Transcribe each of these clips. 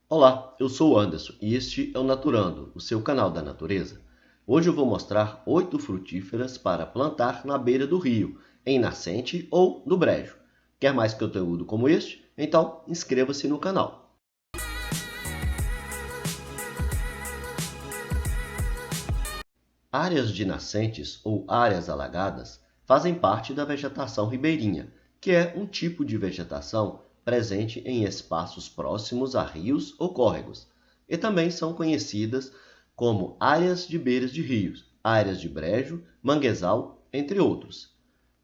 Olá, eu sou o Anderson e este é o Naturando, o seu canal da natureza. Hoje eu vou mostrar 8 frutíferas para plantar na beira do rio, em nascente ou no brejo. Quer mais conteúdo como este? Então inscreva-se no canal. Áreas de nascentes ou áreas alagadas fazem parte da vegetação ribeirinha, que é um tipo de vegetação presente em espaços próximos a rios ou córregos, e também são conhecidas como áreas de beiras de rios, áreas de brejo, manguezal, entre outros.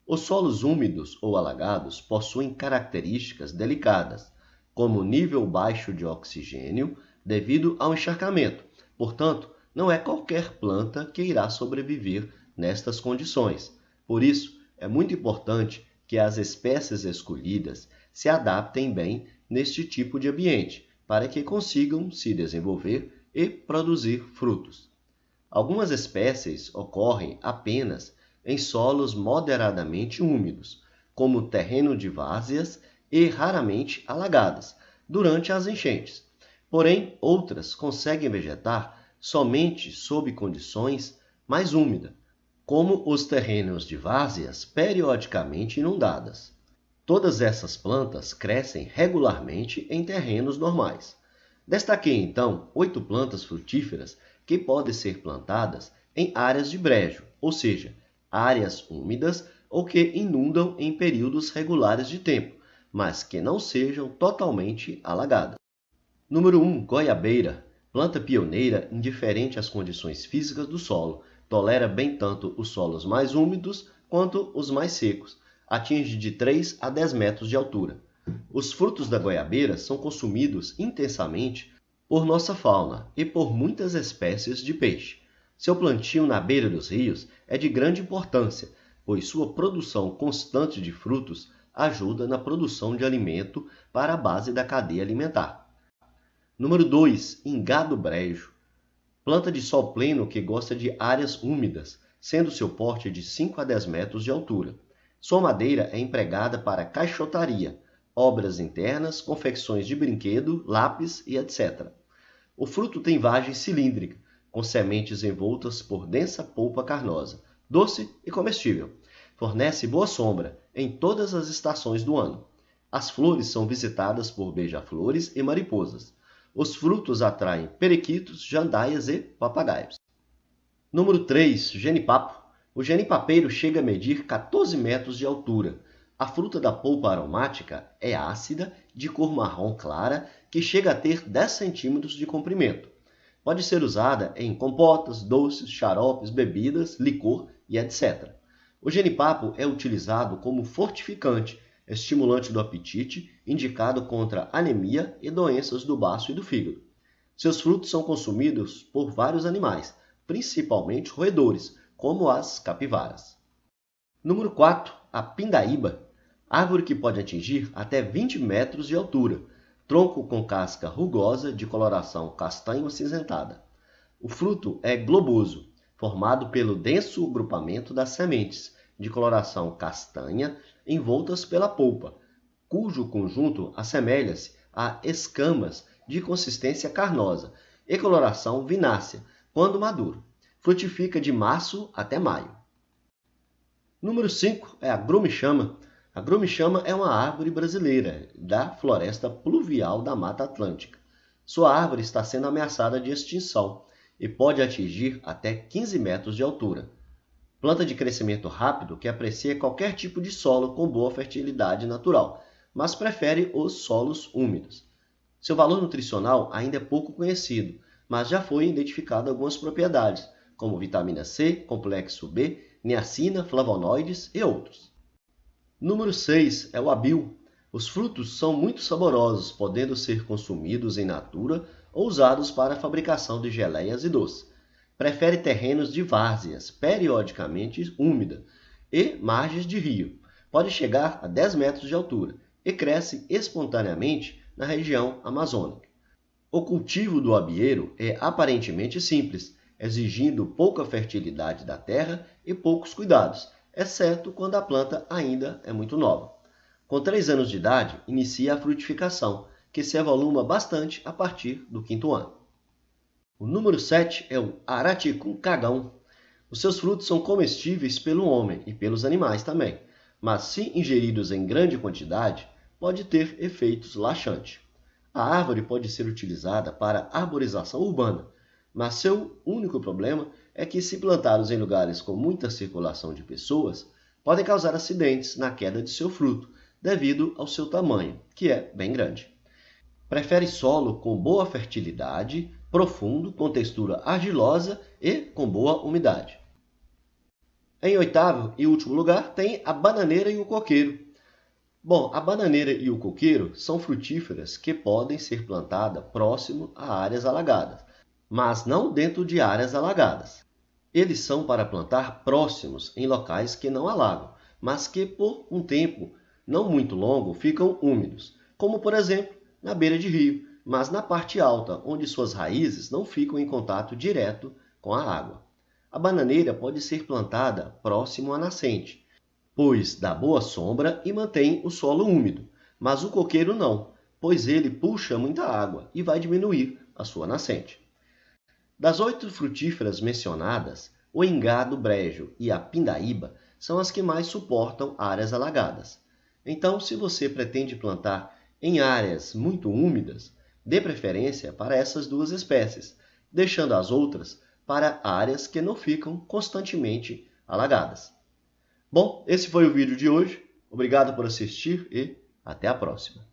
Os solos úmidos ou alagados possuem características delicadas, como nível baixo de oxigênio devido ao encharcamento. Portanto, não é qualquer planta que irá sobreviver nestas condições. Por isso, é muito importante que as espécies escolhidas se adaptem bem neste tipo de ambiente, para que consigam se desenvolver e produzir frutos. Algumas espécies ocorrem apenas em solos moderadamente úmidos, como terreno de várzeas e raramente alagadas, durante as enchentes. Porém, outras conseguem vegetar somente sob condições mais úmidas, como os terrenos de várzeas periodicamente inundadas. Todas essas plantas crescem regularmente em terrenos normais. Destaquei então 8 plantas frutíferas que podem ser plantadas em áreas de brejo, ou seja, áreas úmidas ou que inundam em períodos regulares de tempo, mas que não sejam totalmente alagadas. Número 1. Goiabeira. Planta pioneira indiferente às condições físicas do solo. Tolera bem tanto os solos mais úmidos quanto os mais secos. Atinge de 3 a 10 metros de altura. Os frutos da goiabeira são consumidos intensamente por nossa fauna e por muitas espécies de peixe. Seu plantio na beira dos rios é de grande importância, pois sua produção constante de frutos ajuda na produção de alimento para a base da cadeia alimentar. Número 2. Ingado brejo. Planta de sol pleno que gosta de áreas úmidas, sendo seu porte de 5 a 10 metros de altura. Sua madeira é empregada para caixotaria, obras internas, confecções de brinquedo, lápis e etc. O fruto tem vagem cilíndrica, com sementes envoltas por densa polpa carnosa, doce e comestível. Fornece boa sombra em todas as estações do ano. As flores são visitadas por beija-flores e mariposas. Os frutos atraem periquitos, jandaias e papagaios. Número 3. Genipapo. O genipapeiro chega a medir 14 metros de altura. A fruta da polpa aromática é ácida, de cor marrom clara, que chega a ter 10 centímetros de comprimento. Pode ser usada em compotas, doces, xaropes, bebidas, licor e etc. O genipapo é utilizado como fortificante, estimulante do apetite, indicado contra anemia e doenças do baço e do fígado. Seus frutos são consumidos por vários animais, principalmente roedores, como as capivaras. Número 4. A pindaíba. Árvore que pode atingir até 20 metros de altura. Tronco com casca rugosa de coloração castanho acinzentada. O fruto é globoso, formado pelo denso grupamento das sementes, de coloração castanha, envoltas pela polpa, cujo conjunto assemelha-se a escamas de consistência carnosa e coloração vinácea, quando maduro. Frutifica de março até maio. Número 5 é a grumichama. A grumichama é uma árvore brasileira da floresta pluvial da Mata Atlântica. Sua árvore está sendo ameaçada de extinção e pode atingir até 15 metros de altura. Planta de crescimento rápido que aprecia qualquer tipo de solo com boa fertilidade natural, mas prefere os solos úmidos. Seu valor nutricional ainda é pouco conhecido, mas já foi identificado algumas propriedades, como vitamina C, complexo B, niacina, flavonoides e outros. Número 6 é o abil. Os frutos são muito saborosos, podendo ser consumidos in natura ou usados para a fabricação de geleias e doces. Prefere terrenos de várzeas, periodicamente úmida, e margens de rio. Pode chegar a 10 metros de altura e cresce espontaneamente na região amazônica. O cultivo do abieiro é aparentemente simples, exigindo pouca fertilidade da terra e poucos cuidados, exceto quando a planta ainda é muito nova. Com 3 anos de idade, inicia a frutificação, que se evoluma bastante a partir do 5º ano. O número 7 é o araticum-cagão. Os seus frutos são comestíveis pelo homem e pelos animais também, mas se ingeridos em grande quantidade, pode ter efeitos laxantes. A árvore pode ser utilizada para arborização urbana, mas seu único problema é que, se plantados em lugares com muita circulação de pessoas, podem causar acidentes na queda de seu fruto, devido ao seu tamanho, que é bem grande. Prefere solo com boa fertilidade, profundo, com textura argilosa e com boa umidade. Em 8º e último lugar, tem a bananeira e o coqueiro. Bom, a bananeira e o coqueiro são frutíferas que podem ser plantadas próximo a áreas alagadas, mas não dentro de áreas alagadas. Eles são para plantar próximos em locais que não alagam, mas que por um tempo não muito longo ficam úmidos, como por exemplo na beira de rio, mas na parte alta, onde suas raízes não ficam em contato direto com a água. A bananeira pode ser plantada próximo à nascente, pois dá boa sombra e mantém o solo úmido, mas o coqueiro não, pois ele puxa muita água e vai diminuir a sua nascente. Das 8 frutíferas mencionadas, o ingá do brejo e a pindaíba são as que mais suportam áreas alagadas. Então, se você pretende plantar em áreas muito úmidas, dê preferência para essas 2 espécies, deixando as outras para áreas que não ficam constantemente alagadas. Bom, esse foi o vídeo de hoje. Obrigado por assistir e até a próxima.